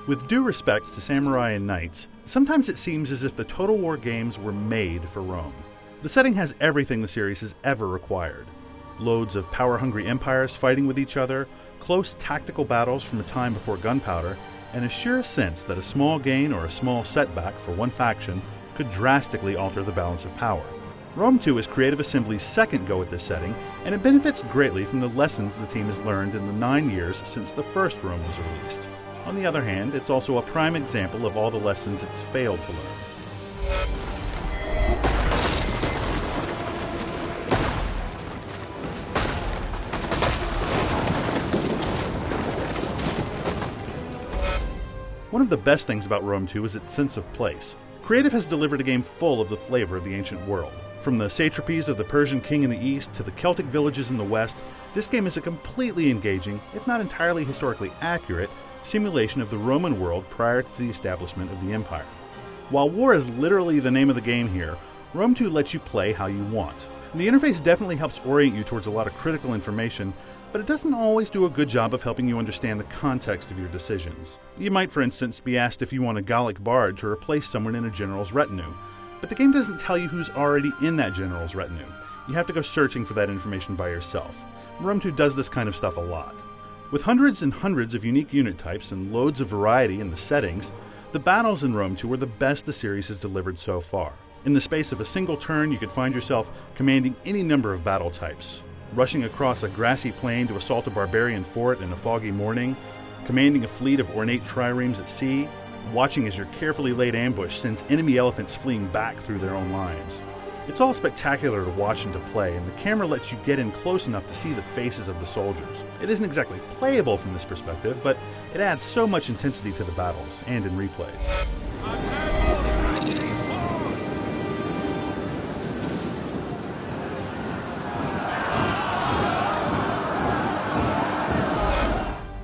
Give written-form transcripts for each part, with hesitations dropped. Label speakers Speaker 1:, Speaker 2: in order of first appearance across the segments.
Speaker 1: With due respect to samurai and knights, sometimes it seems as if the Total War games were made for Rome. The setting has everything the series has ever required. Loads of power-hungry empires fighting with each other, close tactical battles from a time before gunpowder, and a sure sense that a small gain or a small setback for one faction could drastically alter the balance of power. Rome 2 is Creative Assembly's second go at this setting, and it benefits greatly from the lessons the team has learned in the 9 years since the first Rome was released. On the other hand, it's also a prime example of all the lessons it's failed to learn. One of the best things about Rome 2 is its sense of place. Creative has delivered a game full of the flavor of the ancient world. From the satrapies of the Persian king in the east to the Celtic villages in the west, this game is a completely engaging, if not entirely historically accurate, simulation of the Roman world prior to the establishment of the empire. While war is literally the name of the game here, Rome 2 lets you play how you want. And the interface definitely helps orient you towards a lot of critical information, but it doesn't always do a good job of helping you understand the context of your decisions. You might, for instance, be asked if you want a Gallic bard to replace someone in a general's retinue, but the game doesn't tell you who's already in that general's retinue. You have to go searching for that information by yourself. Rome 2 does this kind of stuff a lot. With hundreds and hundreds of unique unit types and loads of variety in the settings, the battles in Rome 2 are the best the series has delivered so far. In the space of a single turn, you could find yourself commanding any number of battle types, rushing across a grassy plain to assault a barbarian fort in a foggy morning, commanding a fleet of ornate triremes at sea, watching as your carefully laid ambush sends enemy elephants fleeing back through their own lines. It's all spectacular to watch and to play, and the camera lets you get in close enough to see the faces of the soldiers. It isn't exactly playable from this perspective, but it adds so much intensity to the battles and in replays.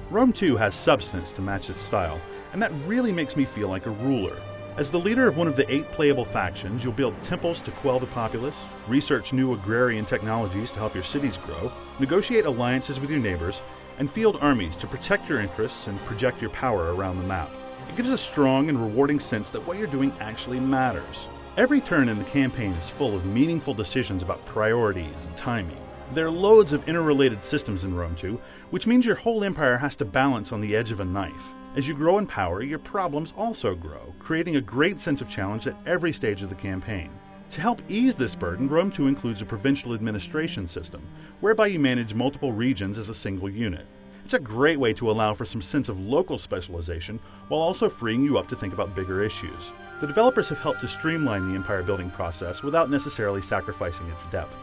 Speaker 1: Rome 2 has substance to match its style, and that really makes me feel like a ruler. As the leader of one of the 8 playable factions, you'll build temples to quell the populace, research new agrarian technologies to help your cities grow, negotiate alliances with your neighbors, and field armies to protect your interests and project your power around the map. It gives a strong and rewarding sense that what you're doing actually matters. Every turn in the campaign is full of meaningful decisions about priorities and timing. There are loads of interrelated systems in Rome 2, which means your whole empire has to balance on the edge of a knife. As you grow in power, your problems also grow, creating a great sense of challenge at every stage of the campaign. To help ease this burden, Rome 2 includes a provincial administration system, whereby you manage multiple regions as a single unit. It's a great way to allow for some sense of local specialization, while also freeing you up to think about bigger issues. The developers have helped to streamline the empire building process without necessarily sacrificing its depth.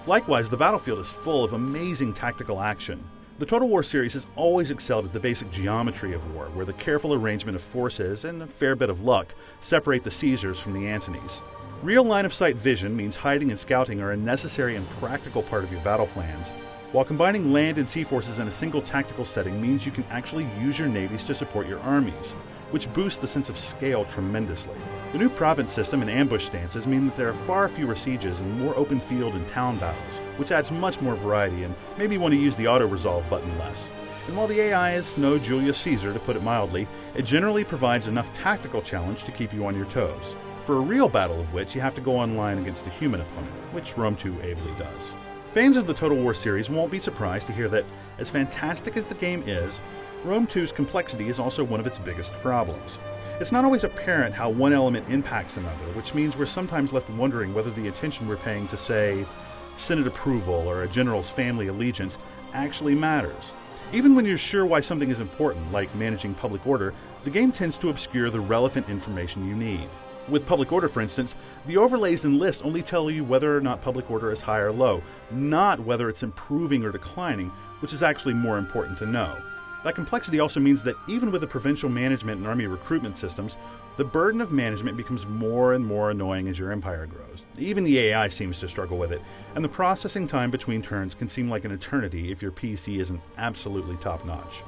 Speaker 1: Likewise, the battlefield is full of amazing tactical action. The Total War series has always excelled at the basic geometry of war, where the careful arrangement of forces and a fair bit of luck separate the Caesars from the Antonys. Real line-of-sight vision means hiding and scouting are a necessary and practical part of your battle plans, while combining land and sea forces in a single tactical setting means you can actually use your navies to support your armies, which boosts the sense of scale tremendously. The new province system and ambush stances mean that there are far fewer sieges and more open field and town battles, which adds much more variety and maybe you want to use the auto-resolve button less. And while the AI is no Julius Caesar, to put it mildly, it generally provides enough tactical challenge to keep you on your toes. For a real battle of which, you have to go online against a human opponent, which Rome 2 ably does. Fans of the Total War series won't be surprised to hear that, as fantastic as the game is, Rome 2's complexity is also one of its biggest problems. It's not always apparent how one element impacts another, which means we're sometimes left wondering whether the attention we're paying to, say, Senate approval or a general's family allegiance actually matters. Even when you're sure why something is important, like managing public order, the game tends to obscure the relevant information you need. With public order, for instance, the overlays and lists only tell you whether or not public order is high or low, not whether it's improving or declining, which is actually more important to know. That complexity also means that even with the provincial management and army recruitment systems, the burden of management becomes more and more annoying as your empire grows. Even the AI seems to struggle with it, and the processing time between turns can seem like an eternity if your PC isn't absolutely top-notch.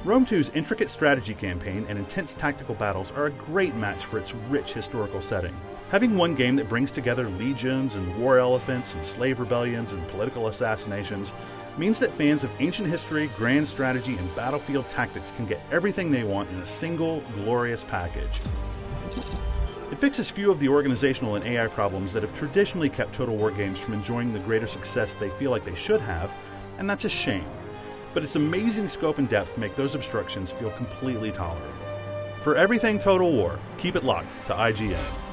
Speaker 1: Rome 2's intricate strategy campaign and intense tactical battles are a great match for its rich historical setting. Having one game that brings together legions and war elephants and slave rebellions and political assassinations means that fans of ancient history, grand strategy, and battlefield tactics can get everything they want in a single, glorious package. It fixes few of the organizational and AI problems that have traditionally kept Total War games from enjoying the greater success they feel like they should have, and that's a shame. But its amazing scope and depth make those obstructions feel completely tolerable. For everything Total War, keep it locked to IGN.